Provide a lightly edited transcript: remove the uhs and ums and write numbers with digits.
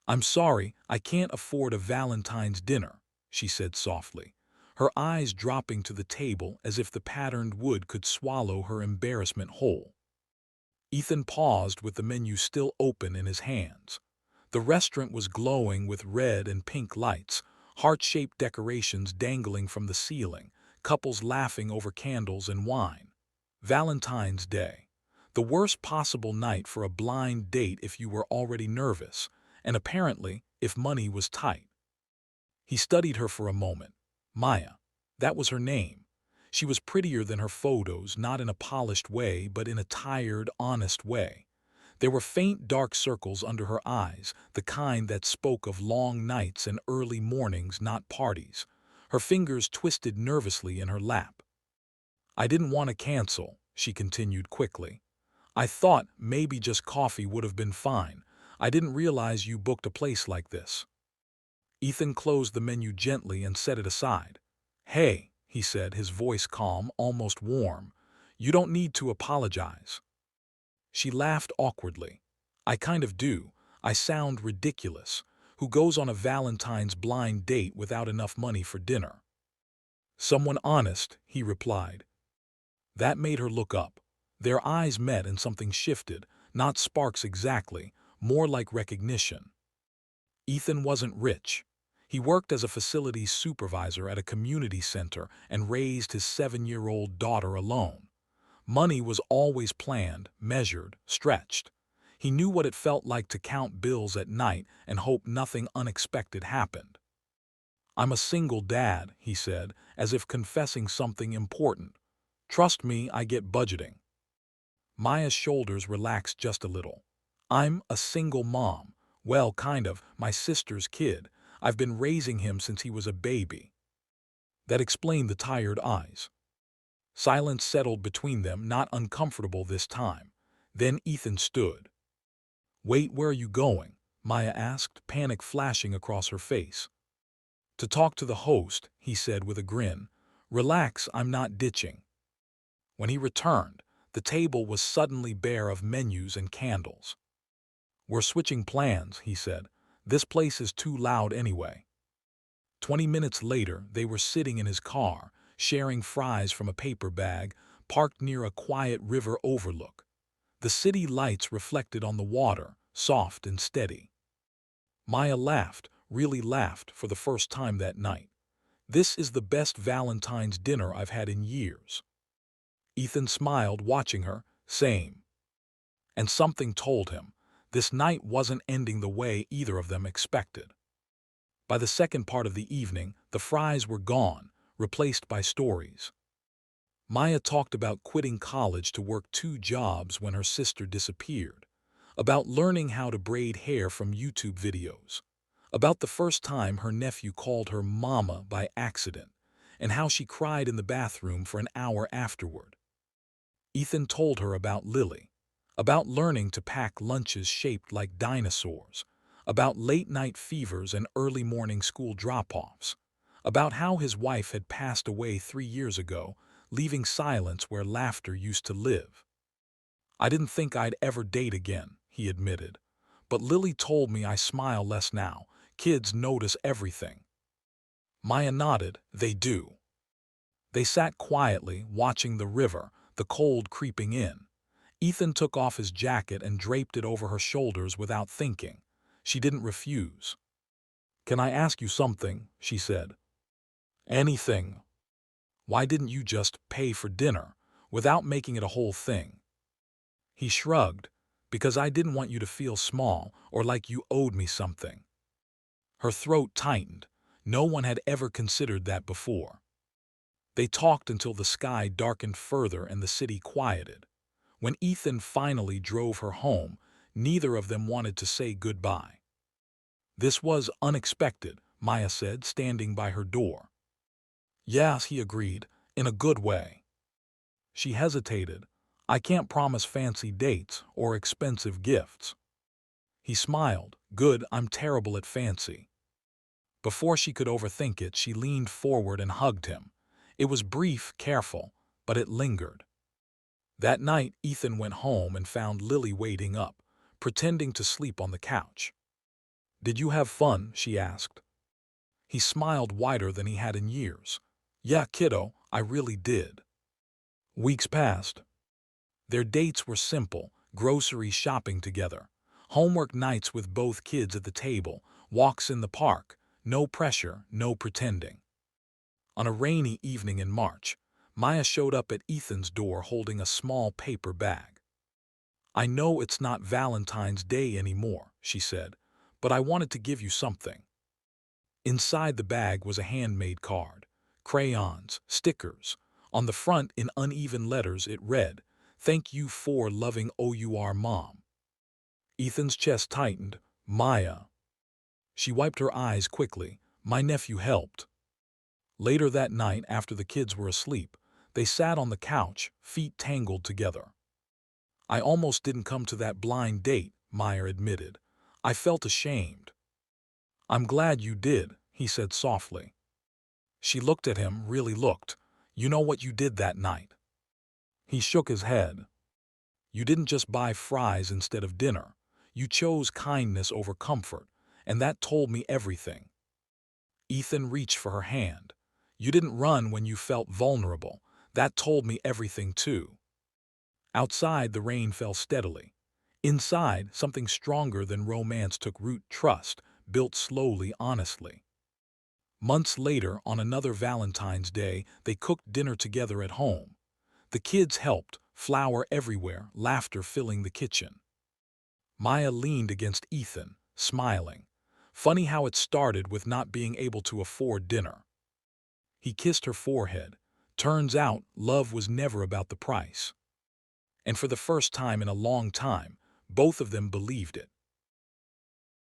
"I'm sorry, I can't afford a Valentine's dinner," she said softly, her eyes dropping to the table as if the patterned wood could swallow her embarrassment whole. Ethan paused with the menu still open in his hands. The restaurant was glowing with red and pink lights, heart-shaped decorations dangling from the ceiling, couples laughing over candles and wine. Valentine's Day. The worst possible night for a blind date if you were already nervous, and apparently if money was tight. He studied her for a moment. Maya. That was her name. She was prettier than her photos, not in a polished way, but in a tired, honest way. There were faint dark circles under her eyes, the kind that spoke of long nights and early mornings, not parties. Her fingers twisted nervously in her lap. "I didn't want to cancel," she continued quickly. "I thought maybe just coffee would have been fine. I didn't realize you booked a place like this." Ethan closed the menu gently and set it aside. "Hey," he said, his voice calm, almost warm. "You don't need to apologize." She laughed awkwardly. "I kind of do. I sound ridiculous. Who goes on a Valentine's blind date without enough money for dinner?" "Someone honest," he replied. That made her look up. Their eyes met and something shifted, not sparks exactly, more like recognition. Ethan wasn't rich. He worked as a facilities supervisor at a community center and raised his 7-year-old daughter alone. Money was always planned, measured, stretched. He knew what it felt like to count bills at night and hope nothing unexpected happened. "I'm a single dad," he said, as if confessing something important. "Trust me, I get budgeting." Maya's shoulders relaxed just a little. "I'm a single mom. Well, kind of, my sister's kid. I've been raising him since he was a baby." That explained the tired eyes. Silence settled between them, not uncomfortable this time. Then Ethan stood. "Wait, where are you going?" Maya asked, panic flashing across her face. "To talk to the host," he said with a grin. "Relax, I'm not ditching." When he returned, the table was suddenly bare of menus and candles. "We're switching plans," he said. "This place is too loud anyway." 20 minutes later, they were sitting in his car, sharing fries from a paper bag, parked near a quiet river overlook. The city lights reflected on the water, soft and steady. Maya laughed, really laughed, for the first time that night. "This is the best Valentine's dinner I've had in years." Ethan smiled, watching her. "Same." And something told him this night wasn't ending the way either of them expected. By the second part of the evening, the fries were gone, replaced by stories. Maya talked about quitting college to work 2 jobs when her sister disappeared, about learning how to braid hair from YouTube videos, about the first time her nephew called her mama by accident, and how she cried in the bathroom for an hour afterward. Ethan told her about Lily, about learning to pack lunches shaped like dinosaurs, about late-night fevers and early-morning school drop-offs, about how his wife had passed away 3 years ago, leaving silence where laughter used to live. "I didn't think I'd ever date again," he admitted. "But Lily told me I smile less now. Kids notice everything." Maya nodded. "They do." They sat quietly, watching the river, the cold creeping in. Ethan took off his jacket and draped it over her shoulders without thinking. She didn't refuse. "Can I ask you something?" she said. "Anything." "Why didn't you just pay for dinner, without making it a whole thing?" He shrugged. "Because I didn't want you to feel small or like you owed me something." Her throat tightened. No one had ever considered that before. They talked until the sky darkened further and the city quieted. When Ethan finally drove her home, neither of them wanted to say goodbye. "This was unexpected," Maya said, standing by her door. "Yes," he agreed, "in a good way." She hesitated. "I can't promise fancy dates or expensive gifts." He smiled. "Good, I'm terrible at fancy." Before she could overthink it, she leaned forward and hugged him. It was brief, careful, but it lingered. That night, Ethan went home and found Lily waiting up, pretending to sleep on the couch. Did you have fun? She asked. He smiled wider than he had in years. Yeah, kiddo, I really did. Weeks passed. Their dates were simple, grocery shopping together, homework nights with both kids at the table, walks in the park, no pressure, no pretending. On a rainy evening in March, Maya showed up at Ethan's door holding a small paper bag. I know it's not Valentine's Day anymore, she said, but I wanted to give you something. Inside the bag was a handmade card, crayons, stickers. On the front, in uneven letters, it read, "Thank you for loving our mom." Ethan's chest tightened. Maya. She wiped her eyes quickly. My nephew helped. Later that night, after the kids were asleep, they sat on the couch, feet tangled together. I almost didn't come to that blind date, Maya admitted. I felt ashamed. I'm glad you did, he said softly. She looked at him, really looked. You know what you did that night? He shook his head. You didn't just buy fries instead of dinner. You chose kindness over comfort, and that told me everything. Ethan reached for her hand. You didn't run when you felt vulnerable. That told me everything too. Outside, the rain fell steadily. Inside, something stronger than romance took root: trust, built slowly, honestly. Months later, on another Valentine's Day, they cooked dinner together at home. The kids helped, flour everywhere, laughter filling the kitchen. Maya leaned against Ethan, smiling. Funny how it started with not being able to afford dinner. He kissed her forehead. Turns out, love was never about the price. And for the first time in a long time, both of them believed it.